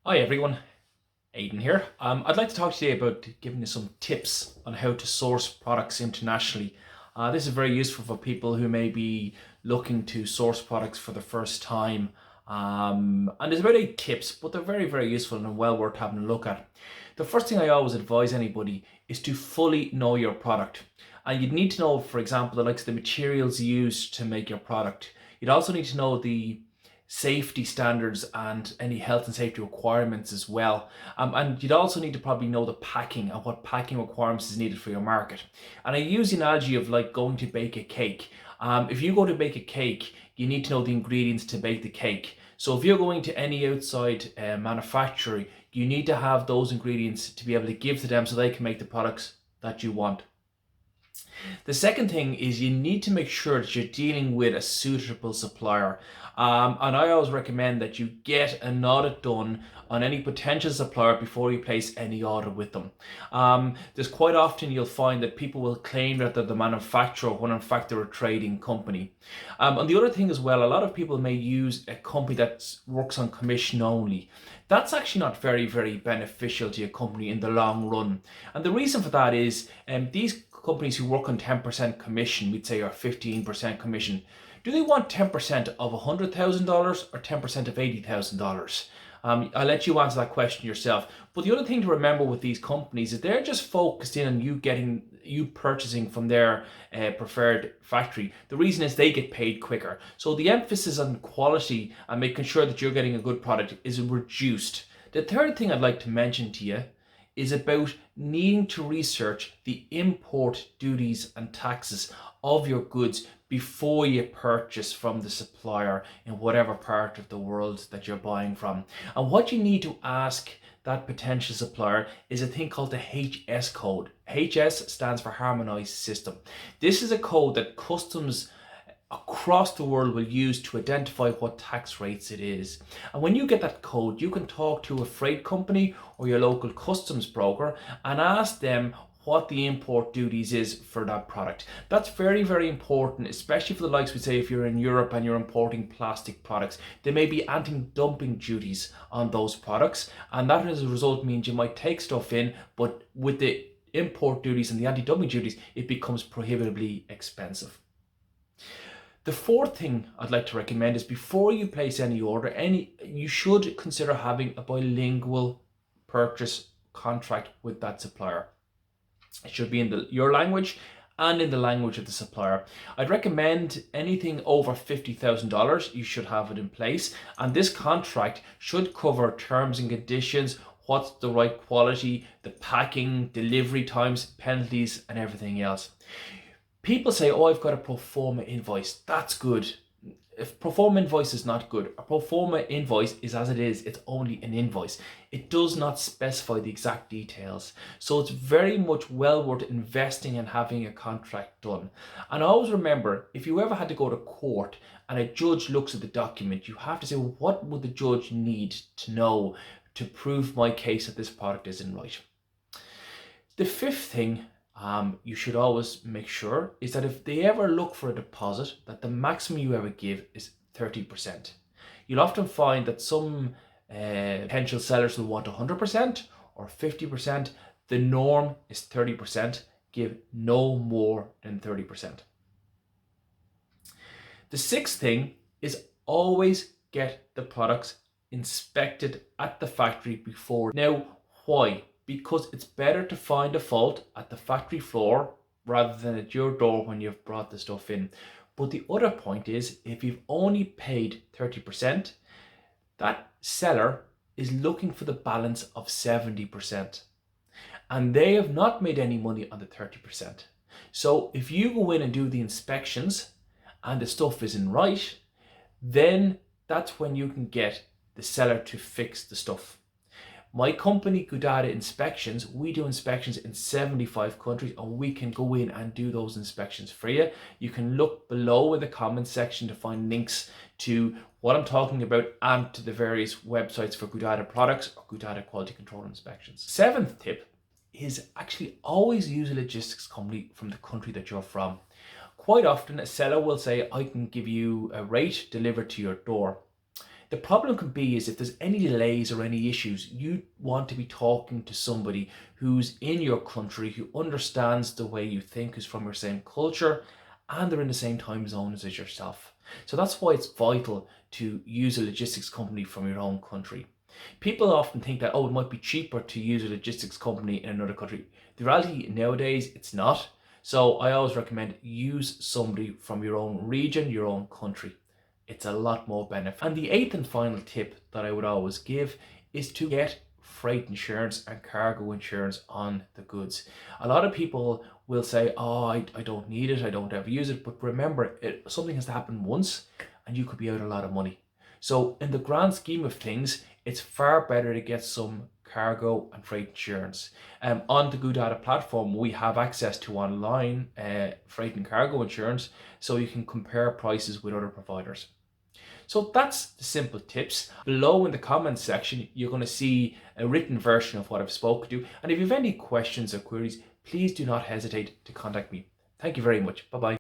Hi everyone, Aidan here. I'd like to talk today about giving you some tips on how to source products internationally. This is very useful for people who may be looking to source products for the first time. And there's about 8 tips, but they're very useful and well worth having a look at. The first thing I always advise anybody is to fully know your product. And you'd need to know, for example, the likes of the materials used to make your product. You'd also need to know the safety standards and any health and safety requirements as well. And you'd also need to probably know the packing and what packing requirements is needed for your market. And I use the analogy of like going to bake a cake. If you go to bake a cake, you need to know the ingredients to bake the cake. So if you're going to any outside manufacturer, you need to have those ingredients to be able to give to them so they can make the products that you want. The second thing is you need to make sure that you're dealing with a suitable supplier. And I always recommend that you get an audit done on any potential supplier before you place any order with them. There's quite often you'll find that people will claim that they're the manufacturer when in fact they're a trading company. And the other thing as well, a lot of people may use a company that works on commission only. That's actually not very beneficial to your company in the long run. And the reason for that is these companies who work on 10% commission, we'd say, or 15% commission, do they want 10% of $100,000 or 10% of $80,000? I'll let you answer that question yourself. But the other thing to remember with these companies is they're just focused in on you purchasing from their preferred factory. The reason is they get paid quicker. So the emphasis on quality and making sure that you're getting a good product is reduced. The third thing I'd like to mention to you is about needing to research the import duties and taxes of your goods before you purchase from the supplier in whatever part of the world that you're buying from. And what you need to ask that potential supplier is a thing called the HS code. HS stands for Harmonized System. This is a code that customs across the world will use to identify what tax rates it is. And when you get that code, you can talk to a freight company or your local customs broker and ask them what the import duties is for that product. That's very important, especially for the likes, we say, if you're in Europe and you're importing plastic products, there may be anti-dumping duties on those products, and that as a result means you might take stuff in, but with the import duties and the anti-dumping duties, it becomes prohibitively expensive. The fourth thing I'd like to recommend is before you place any order, you should consider having a bilingual purchase contract with that supplier. It should be in your language and in the language of the supplier. I'd recommend anything over $50,000, you should have it in place. And this contract should cover terms and conditions, what's the right quality, the packing, delivery times, penalties, and everything else. People say, oh, I've got a pro forma invoice. That's good. If pro forma invoice is not good, a pro forma invoice is as it is. It's only an invoice. It does not specify the exact details. So it's very much well worth investing in having a contract done. And always remember, if you ever had to go to court and a judge looks at the document, you have to say, well, what would the judge need to know to prove my case that this product isn't right? The fifth thing you should always make sure is that if they ever look for a deposit, that the maximum you ever give is 30%. You'll often find that some potential sellers will want 100% or 50%. The norm is 30%. Give no more than 30%. The sixth thing is always get the products inspected at the factory before. Now, why? Because it's better to find a fault at the factory floor rather than at your door when you've brought the stuff in. But the other point is, if you've only paid 30%, that seller is looking for the balance of 70%. And they have not made any money on the 30%. So if you go in and do the inspections and the stuff isn't right, then that's when you can get the seller to fix the stuff. My company, Goodata Inspections, we do inspections in 75 countries and we can go in and do those inspections for you. You can look below in the comments section to find links to what I'm talking about and to the various websites for Goodata products or Goodata quality control inspections. Seventh tip is actually always use a logistics company from the country that you're from. Quite often a seller will say, I can give you a rate delivered to your door. The problem can be is if there's any delays or any issues, you want to be talking to somebody who's in your country, who understands the way you think, is from your same culture, and they're in the same time zone as yourself. So that's why it's vital to use a logistics company from your own country. People often think that, oh, it might be cheaper to use a logistics company in another country. The reality nowadays, it's not. So I always recommend use somebody from your own region, your own country. It's a lot more benefit. And the eighth and final tip that I would always give is to get freight insurance and cargo insurance on the goods. A lot of people will say, oh, I don't need it, I don't ever use it. But remember, something has to happen once and you could be out a lot of money. So in the grand scheme of things, it's far better to get some cargo and freight insurance. On the GoDaddy platform, we have access to online freight and cargo insurance, so you can compare prices with other providers. So that's the simple tips. Below in the comments section, you're going to see a written version of what I've spoken to. And if you have any questions or queries, please do not hesitate to contact me. Thank you very much. Bye-bye.